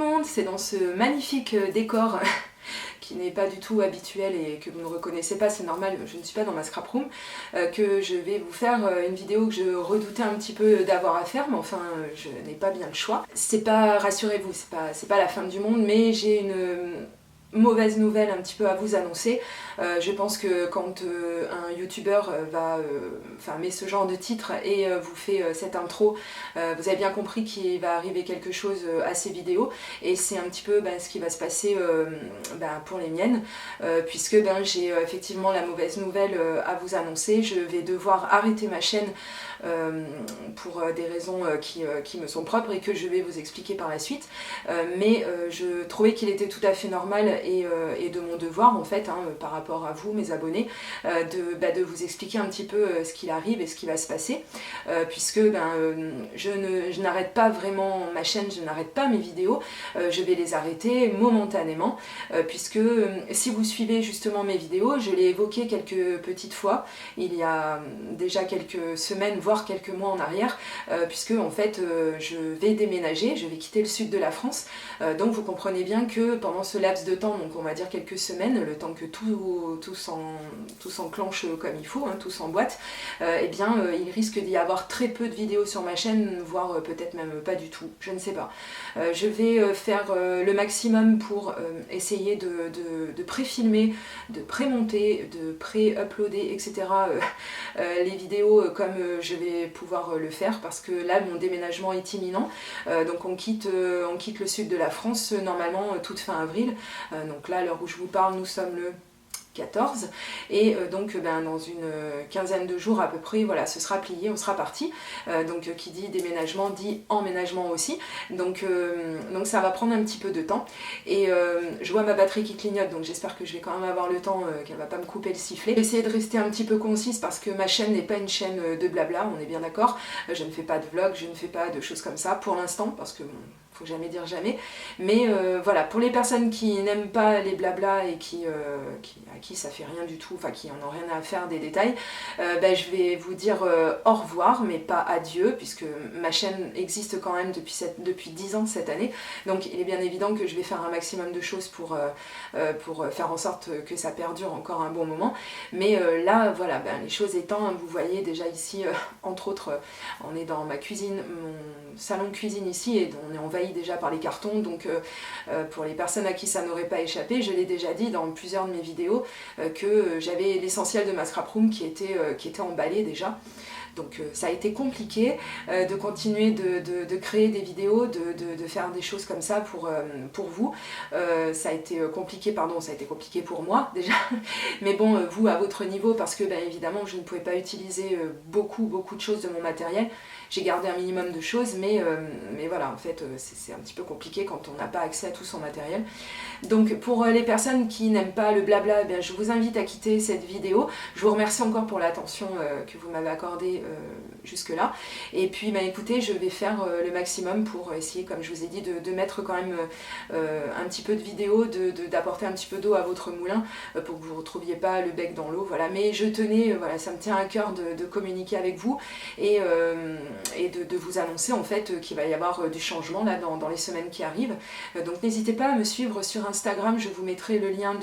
monde, c'est dans ce magnifique décor qui n'est pas du tout habituel et que vous ne reconnaissez pas, c'est normal, je ne suis pas dans ma scrap room, que je vais vous faire une vidéo que je redoutais un petit peu d'avoir à faire, mais enfin je n'ai pas bien le choix. C'est pas, rassurez-vous, c'est pas la fin du monde, mais j'ai une mauvaise nouvelle un petit peu à vous annoncer. Je pense que quand un youtubeur met ce genre de titre et vous fait cette intro, vous avez bien compris qu'il va arriver quelque chose à ces vidéos, et c'est un petit peu ce qui va se passer pour les miennes, puisque j'ai effectivement la mauvaise nouvelle à vous annoncer. Je vais devoir arrêter ma chaîne pour des raisons qui me sont propres et que je vais vous expliquer par la suite, mais je trouvais qu'il était tout à fait normal et de mon devoir en fait, par rapport à vous mes abonnés, de vous expliquer un petit peu ce qu'il arrive et ce qui va se passer, puisque je n'arrête pas vraiment ma chaîne, je n'arrête pas mes vidéos, je vais les arrêter momentanément, puisque si vous suivez justement mes vidéos, je l'ai évoqué quelques petites fois, il y a déjà quelques semaines, voire quelques mois en arrière, puisque en fait je vais déménager, je vais quitter le sud de la France, donc vous comprenez bien que pendant ce laps de temps, donc on va dire quelques semaines, le temps que tout s'enclenche comme il faut, tout s'emboîte, il risque d'y avoir très peu de vidéos sur ma chaîne, voire peut-être même pas du tout, je ne sais pas. Je vais faire le maximum pour essayer de pré-filmer, de pré-monter, de pré-uploader, etc. Les vidéos comme je vais pouvoir le faire, parce que là mon déménagement est imminent, donc on quitte le sud de la France normalement toute fin avril, donc là à l'heure où je vous parle nous sommes le 14, et dans une quinzaine de jours à peu près, voilà, ce sera plié, on sera parti, donc qui dit déménagement dit emménagement aussi, donc ça va prendre un petit peu de temps, et je vois ma batterie qui clignote, donc j'espère que je vais quand même avoir le temps, qu'elle va pas me couper le sifflet. Je vais essayer de rester un petit peu concise parce que ma chaîne n'est pas une chaîne de blabla, on est bien d'accord, je ne fais pas de vlog, je ne fais pas de choses comme ça pour l'instant, parce que faut jamais dire jamais, mais voilà, pour les personnes qui n'aiment pas les blabla et à qui ça fait rien du tout, enfin qui en ont rien à faire des détails, je vais vous dire au revoir, mais pas adieu, puisque ma chaîne existe quand même depuis 10 ans cette année, donc il est bien évident que je vais faire un maximum de choses pour faire en sorte que ça perdure encore un bon moment, mais là voilà, les choses étant, vous voyez déjà ici, entre autres, on est dans ma cuisine, mon salon de cuisine ici, et on est envahi déjà par les cartons, donc pour les personnes à qui ça n'aurait pas échappé, je l'ai déjà dit dans plusieurs de mes vidéos, que j'avais l'essentiel de ma scrap room qui était emballé déjà. Donc ça a été compliqué de continuer de créer des vidéos, de faire des choses comme ça pour vous. Ça a été compliqué, ça a été compliqué pour moi déjà, mais bon, vous à votre niveau, parce que évidemment je ne pouvais pas utiliser beaucoup de choses de mon matériel. J'ai gardé un minimum de choses, mais voilà, en fait c'est un petit peu compliqué quand on n'a pas accès à tout son matériel. Donc pour les personnes qui n'aiment pas le blabla, je vous invite à quitter cette vidéo. Je vous remercie encore pour l'attention que vous m'avez accordée jusque là, et puis écoutez, je vais faire le maximum pour essayer, comme je vous ai dit, de mettre quand même un petit peu de vidéos, d'apporter un petit peu d'eau à votre moulin, pour que vous ne retrouviez pas le bec dans l'eau, voilà. Mais je tenais, voilà, ça me tient à cœur de communiquer avec vous et de vous annoncer en fait qu'il va y avoir du changement là dans les semaines qui arrivent. Donc n'hésitez pas à me suivre sur Instagram, je vous mettrai le lien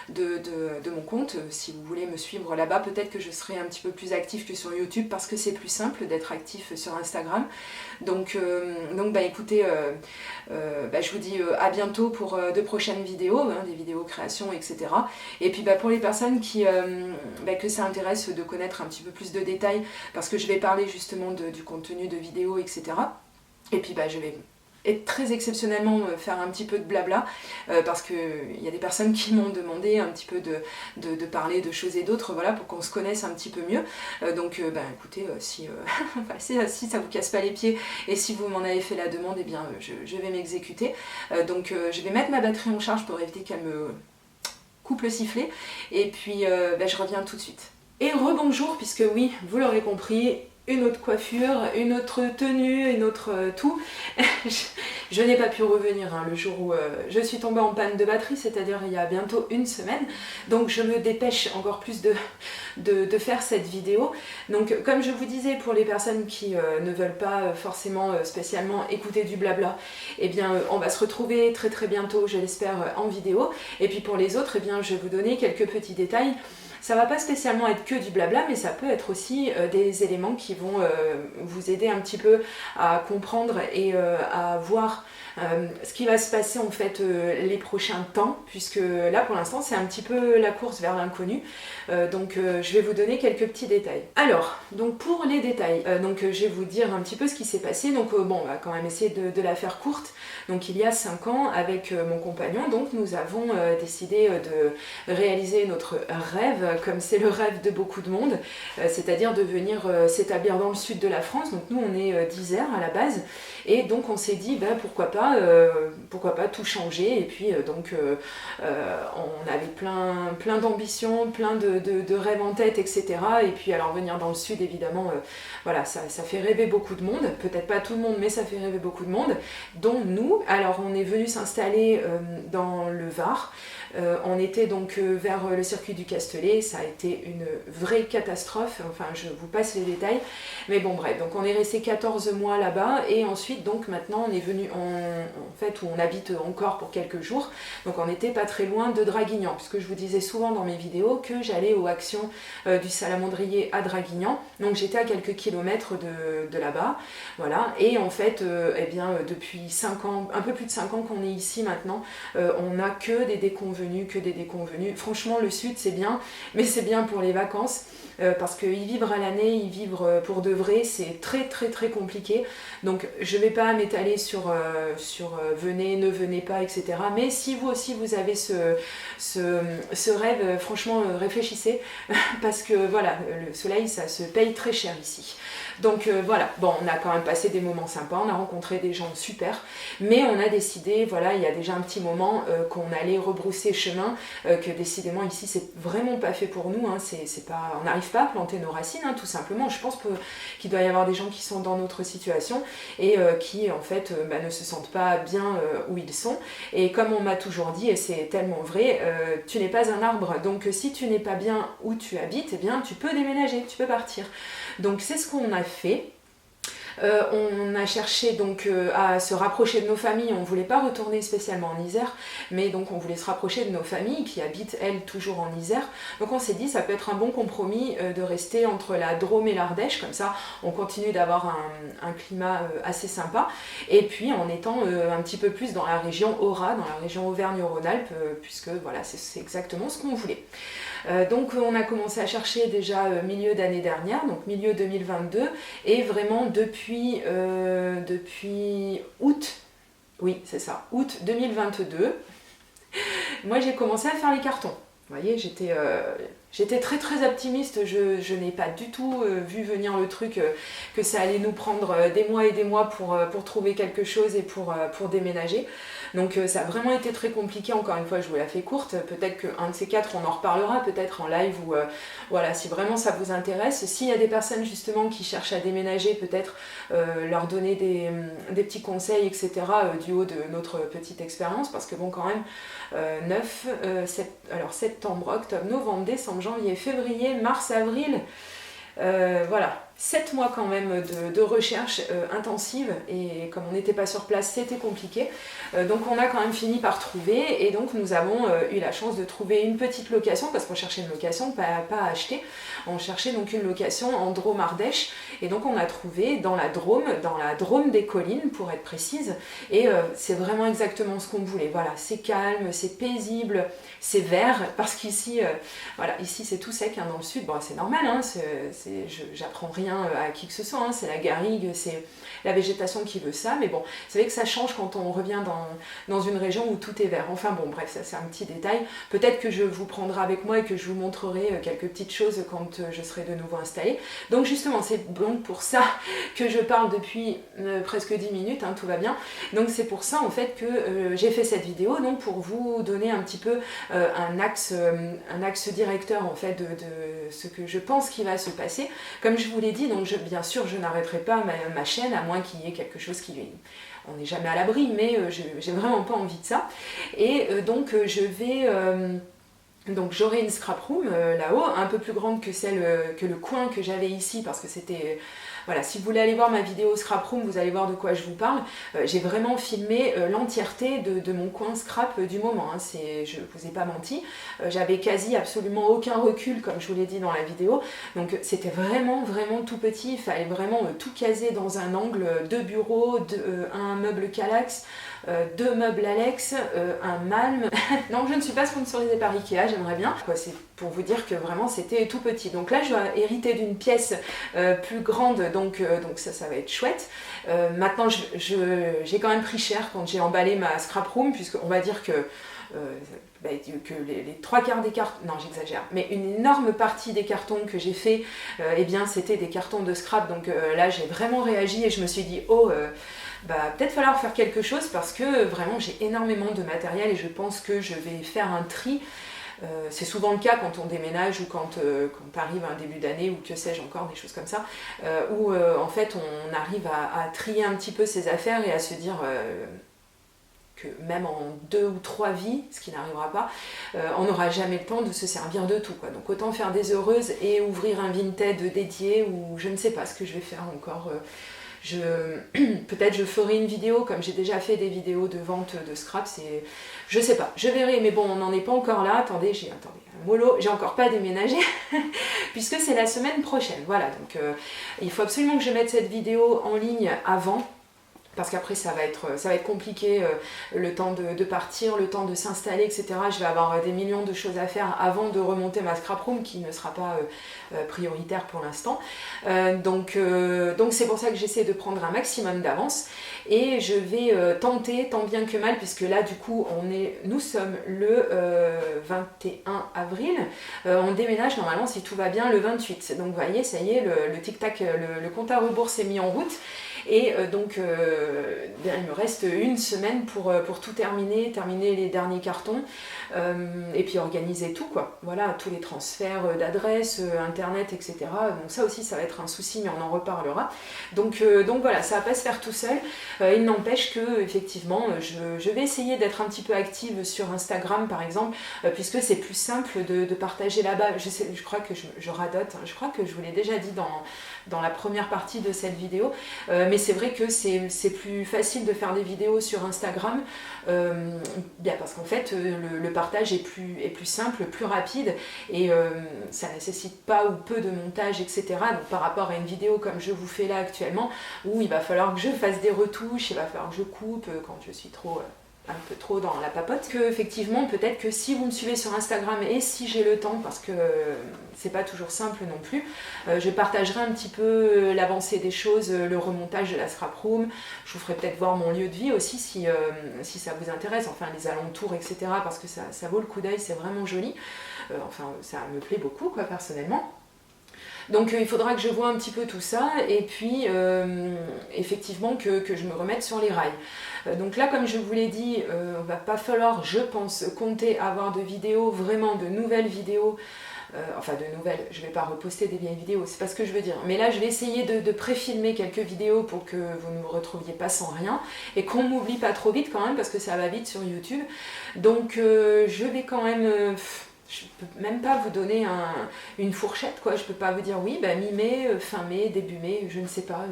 de mon compte si vous voulez me suivre là-bas. Peut-être que je serai un petit peu plus active que sur YouTube, parce que c'est plus simple d'être actif sur Instagram. Donc écoutez, je vous dis à bientôt pour de prochaines vidéos, des vidéos création, etc. Et puis pour les personnes que ça intéresse de connaître un petit peu plus de détails, parce que je vais parler justement du contenu de vidéos, etc. Et puis je vais très exceptionnellement faire un petit peu de blabla, parce qu'il y a des personnes qui m'ont demandé un petit peu de parler de choses et d'autres, voilà, pour qu'on se connaisse un petit peu mieux. Écoutez, si ça vous casse pas les pieds et si vous m'en avez fait la demande, je vais m'exécuter. Je vais mettre ma batterie en charge pour éviter qu'elle me coupe le sifflet, et puis je reviens tout de suite. Et rebonjour, puisque oui, vous l'aurez compris, une autre coiffure, une autre tenue, une autre tout. Je n'ai pas pu revenir le jour où je suis tombée en panne de batterie, c'est-à-dire il y a bientôt une semaine. Donc je me dépêche encore plus de faire cette vidéo. Donc comme je vous disais, pour les personnes qui ne veulent pas forcément spécialement écouter du blabla, eh bien on va se retrouver très très bientôt, je l'espère, en vidéo. Et puis pour les autres, eh bien je vais vous donner quelques petits détails. Ça va pas spécialement être que du blabla, mais ça peut être aussi des éléments qui vont vous aider un petit peu à comprendre et à voir ce qui va se passer en fait les prochains temps, puisque là pour l'instant c'est un petit peu la course vers l'inconnu. Donc je vais vous donner quelques petits détails. Alors, donc pour les détails, donc je vais vous dire un petit peu ce qui s'est passé. Donc bon, on va quand même essayer de la faire courte. Donc il y a 5 ans, avec mon compagnon, donc nous avons décidé de réaliser notre rêve, comme c'est le rêve de beaucoup de monde, c'est-à-dire de venir s'établir dans le sud de la France. Donc nous on est d'Isère à la base, et donc on s'est dit pourquoi pas tout changer. Et puis on avait plein d'ambitions, plein de rêves en tête, etc. Et puis alors venir dans le sud, évidemment, voilà, ça fait rêver beaucoup de monde, peut-être pas tout le monde, mais ça fait rêver beaucoup de monde, dont nous. Alors on est venu s'installer dans le Var. On était donc vers le circuit du Castellet. Ça a été une vraie catastrophe, enfin je vous passe les détails, mais bon bref, donc on est resté 14 mois là-bas, et ensuite donc maintenant on est venu en fait où on habite encore pour quelques jours. Donc on n'était pas très loin de Draguignan, puisque je vous disais souvent dans mes vidéos que j'allais aux actions du Salamandrier à Draguignan, donc j'étais à quelques kilomètres de là-bas, voilà. Et en fait eh bien depuis 5 ans, un peu plus de 5 ans qu'on est ici maintenant, on n'a que des déconvenus. Franchement le sud c'est bien, mais c'est bien pour les vacances, parce que y vivre à l'année, y vivre pour de vrai, c'est très très très compliqué. Donc je vais pas m'étaler sur venez, ne venez pas, etc. Mais si vous aussi vous avez ce rêve, franchement réfléchissez, parce que voilà, le soleil ça se paye très cher ici. Donc voilà, bon, on a quand même passé des moments sympas, on a rencontré des gens super, mais on a décidé, voilà, il y a déjà un petit moment qu'on allait rebrousser chemin, que décidément ici c'est vraiment pas fait pour nous, hein, c'est pas, on n'arrive pas à planter nos racines, hein, tout simplement. Je pense qu'il doit y avoir des gens qui sont dans notre situation et qui en fait ne se sentent pas bien où ils sont. Et comme on m'a toujours dit, et c'est tellement vrai, tu n'es pas un arbre, donc si tu n'es pas bien où tu habites, eh bien tu peux déménager, tu peux partir. Donc c'est ce qu'on a fait. On a cherché donc à se rapprocher de nos familles. On ne voulait pas retourner spécialement en Isère, mais donc on voulait se rapprocher de nos familles qui habitent elles toujours en Isère. Donc on s'est dit ça peut être un bon compromis de rester entre la Drôme et l'Ardèche, comme ça on continue d'avoir un climat assez sympa, et puis en étant un petit peu plus dans la région Aura, dans la région Auvergne-Rhône-Alpes, puisque voilà c'est exactement ce qu'on voulait. Donc on a commencé à chercher déjà milieu d'année dernière, donc milieu 2022, et vraiment depuis août, oui c'est ça, août 2022, moi j'ai commencé à faire les cartons. Vous voyez, j'étais très très optimiste, je n'ai pas du tout vu venir le truc, que ça allait nous prendre des mois et des mois pour trouver quelque chose et pour déménager. Donc ça a vraiment été très compliqué, encore une fois je vous la fais courte, peut-être qu'un de ces quatre on en reparlera peut-être en live, ou voilà, si vraiment ça vous intéresse. S'il y a des personnes justement qui cherchent à déménager, peut-être leur donner des petits conseils, etc. Du haut de notre petite expérience, parce que bon quand même, alors septembre, octobre, novembre, décembre, janvier, février, mars, avril, voilà, 7 mois quand même de recherche intensive, et comme on n'était pas sur place c'était compliqué, donc on a quand même fini par trouver, et donc nous avons eu la chance de trouver une petite location, parce qu'on cherchait une location, pas à acheter, on cherchait donc une location en Drôme-Ardèche, et donc on a trouvé dans la Drôme des collines pour être précise, et c'est vraiment exactement ce qu'on voulait. Voilà, c'est calme, c'est paisible, c'est vert, parce qu'ici voilà, ici c'est tout sec, hein, dans le sud, bon c'est normal, hein, j'apprends rien à qui que ce soit, hein, c'est la garrigue, c'est la végétation qui veut ça, mais bon, c'est vrai que ça change quand on revient dans une région où tout est vert. Enfin bon, bref, ça c'est un petit détail. Peut-être que je vous prendrai avec moi et que je vous montrerai quelques petites choses quand je serai de nouveau installée. Donc justement, c'est donc pour ça que je parle depuis presque 10 minutes, hein, tout va bien. Donc c'est pour ça en fait que j'ai fait cette vidéo, donc pour vous donner un petit peu un axe directeur en fait de ce que je pense qui va se passer. Comme je vous l'ai dit, donc bien sûr je n'arrêterai pas ma chaîne à moins qu'il y ait quelque chose qui on n'est jamais à l'abri, mais j'ai vraiment pas envie de ça. Et donc je vais... donc j'aurai une scrap room là-haut, un peu plus grande que que le coin que j'avais ici, parce que c'était... Voilà, si vous voulez aller voir ma vidéo scrap room, vous allez voir de quoi je vous parle. J'ai vraiment filmé l'entièreté de mon coin scrap du moment, hein. Je ne vous ai pas menti. J'avais quasi absolument aucun recul, comme je vous l'ai dit dans la vidéo. Donc c'était vraiment tout petit. Il fallait vraiment tout caser dans un angle, 2 bureaux, un meuble Kallax, 2 meubles Alex, un Malm. Non, je ne suis pas sponsorisée par Ikea, j'aimerais bien. C'est pour vous dire que vraiment c'était tout petit. Donc là, je dois hériter d'une pièce plus grande, donc ça va être chouette. Maintenant, j'ai quand même pris cher quand j'ai emballé ma scrap room, puisqu'on va dire que les 3/4 des cartons, non j'exagère, mais une énorme partie des cartons que j'ai fait, eh bien c'était des cartons de scrap, donc là j'ai vraiment réagi et je me suis dit peut-être falloir faire quelque chose parce que vraiment j'ai énormément de matériel et je pense que je vais faire un tri. C'est souvent le cas quand on déménage ou quand arrive un début d'année ou que sais-je encore, des choses comme ça, où en fait on arrive à trier un petit peu ses affaires et à se dire... que même en 2 ou 3 vies, ce qui n'arrivera pas, on n'aura jamais le temps de se servir de tout, quoi. Donc autant faire des heureuses et ouvrir un Vinted dédié, ou je ne sais pas ce que je vais faire encore. Peut-être je ferai une vidéo, comme j'ai déjà fait des vidéos de vente de scrap, je sais pas, je verrai, mais bon, on n'en est pas encore là. Attendez, mollo, j'ai encore pas déménagé, puisque c'est la semaine prochaine, voilà, donc il faut absolument que je mette cette vidéo en ligne avant, parce qu'après ça va être compliqué, le temps de partir, le temps de s'installer, etc. Je vais avoir des millions de choses à faire avant de remonter ma scrap room qui ne sera pas prioritaire pour l'instant. Donc c'est pour ça que j'essaie de prendre un maximum d'avance et je vais tenter, tant bien que mal, puisque là du coup nous sommes le 21 avril, on déménage normalement si tout va bien le 28. Donc vous voyez, ça y est, le tic-tac, le compte à rebours s'est mis en route. Et il me reste une semaine pour tout terminer les derniers cartons et puis organiser tout, quoi. Voilà, tous les transferts d'adresses, internet, etc. Donc ça aussi ça va être un souci, mais on en reparlera. Donc voilà, ça va pas se faire tout seul. Il n'empêche que effectivement je vais essayer d'être un petit peu active sur Instagram par exemple, puisque c'est plus simple de partager là-bas. Je crois que je radote, hein. Je crois que je vous l'ai déjà dit dans la première partie de cette vidéo, mais c'est vrai que c'est plus facile de faire des vidéos sur Instagram, parce qu'en fait le partage est plus simple, plus rapide, et ça nécessite pas ou peu de montage, etc. Donc par rapport à une vidéo comme je vous fais là actuellement, où il va falloir que je fasse des retouches, il va falloir que je coupe quand je suis un peu trop dans la papote, que effectivement peut-être que si vous me suivez sur Instagram et si j'ai le temps, parce que c'est pas toujours simple non plus, je partagerai un petit peu l'avancée des choses, le remontage de la scrap room, je vous ferai peut-être voir mon lieu de vie aussi si ça vous intéresse, enfin les alentours, etc. parce que ça vaut le coup d'œil, c'est vraiment joli, ça me plaît beaucoup, quoi, personnellement. Donc il faudra que je vois un petit peu tout ça et puis effectivement que je me remette sur les rails. Donc là, comme je vous l'ai dit, va pas falloir, je pense, compter avoir de vidéos, vraiment de nouvelles vidéos. De nouvelles, je vais pas reposter des vieilles vidéos, c'est pas ce que je veux dire. Mais là, je vais essayer de pré-filmer quelques vidéos pour que vous ne me retrouviez pas sans rien et qu'on m'oublie pas trop vite quand même, parce que ça va vite sur YouTube. Donc je vais quand même... je peux même pas vous donner une fourchette, quoi. Je peux pas vous dire oui, mi-mai, fin mai, début mai, je ne sais pas.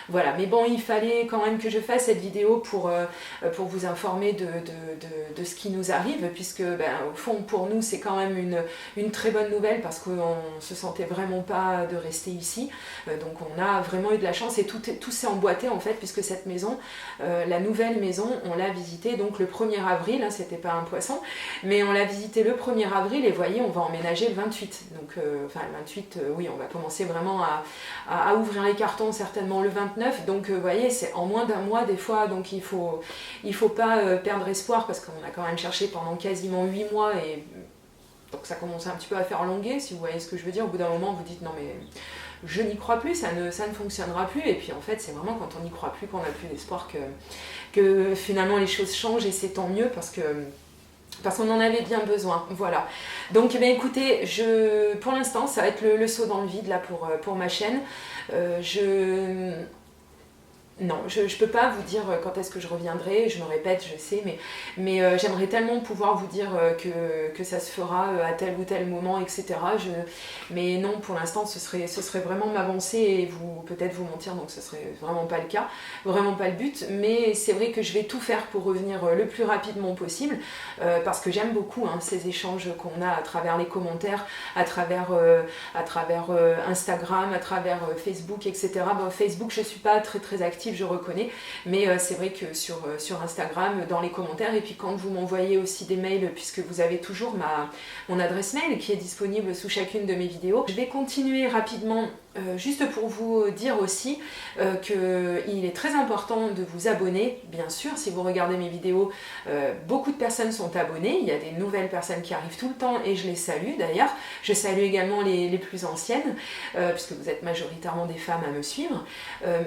Voilà, mais bon, il fallait quand même que je fasse cette vidéo pour vous informer de ce qui nous arrive, puisque au fond, pour nous, c'est quand même une très bonne nouvelle, parce qu'on se sentait vraiment pas de rester ici. Donc on a vraiment eu de la chance, et tout s'est emboîté en fait, puisque cette maison, la nouvelle maison, on l'a visitée donc le 1er avril, hein, c'était pas un poisson, mais on l'a visitée le 1er avril, et voyez, on va emménager le 28. Donc, le 28, oui, on va commencer vraiment à ouvrir les cartons certainement le 29. Donc, vous voyez, c'est en moins d'un mois des fois, donc il faut pas perdre espoir, parce qu'on a quand même cherché pendant quasiment 8 mois, et donc ça commence un petit peu à faire longuer, si vous voyez ce que je veux dire. Au bout d'un moment, vous dites non mais je n'y crois plus, ça ne fonctionnera plus, et puis en fait c'est vraiment quand on n'y croit plus qu'on n'a plus d'espoir que finalement les choses changent, et c'est tant mieux, parce qu'on en avait bien besoin, voilà. Donc écoutez, pour l'instant ça va être le saut dans le vide là pour ma chaîne. Non, je ne peux pas vous dire quand est-ce que je reviendrai, je me répète, je sais, mais j'aimerais tellement pouvoir vous dire que ça se fera à tel ou tel moment, etc. Mais non, pour l'instant, ce serait vraiment m'avancer et peut-être vous mentir, donc ce serait vraiment pas le cas, vraiment pas le but. Mais c'est vrai que je vais tout faire pour revenir le plus rapidement possible, parce que j'aime beaucoup ces échanges qu'on a à travers les commentaires, à travers Instagram, à travers Facebook, etc. Bon, Facebook, je suis pas très active, je reconnais, mais c'est vrai que sur Instagram, dans les commentaires, et puis quand vous m'envoyez aussi des mails, puisque vous avez toujours mon adresse mail qui est disponible sous chacune de mes vidéos, je vais continuer rapidement. Juste pour vous dire aussi qu'il est très important de vous abonner, bien sûr, si vous regardez mes vidéos, beaucoup de personnes sont abonnées, il y a des nouvelles personnes qui arrivent tout le temps et je les salue d'ailleurs, je salue également les plus anciennes, puisque vous êtes majoritairement des femmes à me suivre,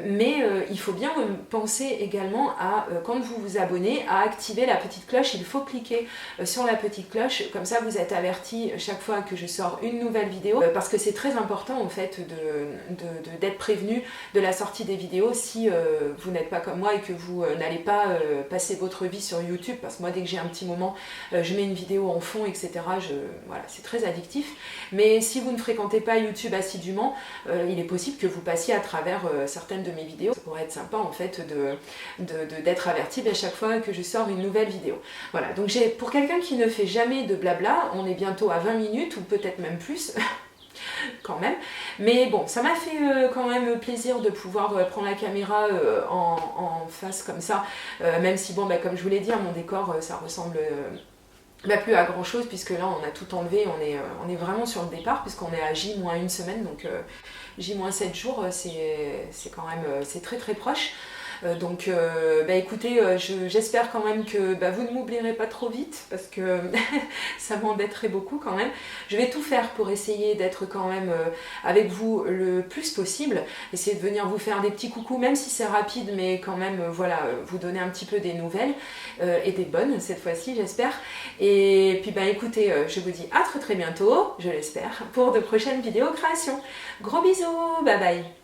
mais il faut bien penser également à, quand vous vous abonnez, à activer la petite cloche, il faut cliquer sur la petite cloche, comme ça vous êtes averti chaque fois que je sors une nouvelle vidéo, parce que c'est très important en fait d'être prévenu de la sortie des vidéos si vous n'êtes pas comme moi et que vous n'allez pas passer votre vie sur YouTube, parce que moi dès que j'ai un petit moment je mets une vidéo en fond, etc. Voilà, c'est très addictif, mais si vous ne fréquentez pas YouTube assidûment, il est possible que vous passiez à travers certaines de mes vidéos. Ça pourrait être sympa en fait d'être averti à chaque fois que je sors une nouvelle vidéo. Voilà, donc pour quelqu'un qui ne fait jamais de blabla, on est bientôt à 20 minutes ou peut-être même plus. Quand même, mais bon, ça m'a fait quand même plaisir de pouvoir prendre la caméra en face comme ça, même si bon, comme je vous l'ai dit, mon décor ça ressemble plus à grand chose, puisque là on a tout enlevé, on est vraiment sur le départ, puisqu'on est à J-1 semaine, donc J-7 jours, c'est quand même c'est très proche. Donc écoutez, j'espère quand même que vous ne m'oublierez pas trop vite, parce que ça m'embêterait beaucoup quand même. Je vais tout faire pour essayer d'être quand même avec vous le plus possible, essayer de venir vous faire des petits coucous, même si c'est rapide, mais quand même voilà, vous donner un petit peu des nouvelles, et des bonnes cette fois-ci j'espère. Et puis écoutez, je vous dis à très bientôt, je l'espère, pour de prochaines vidéos créations. Gros bisous, bye bye.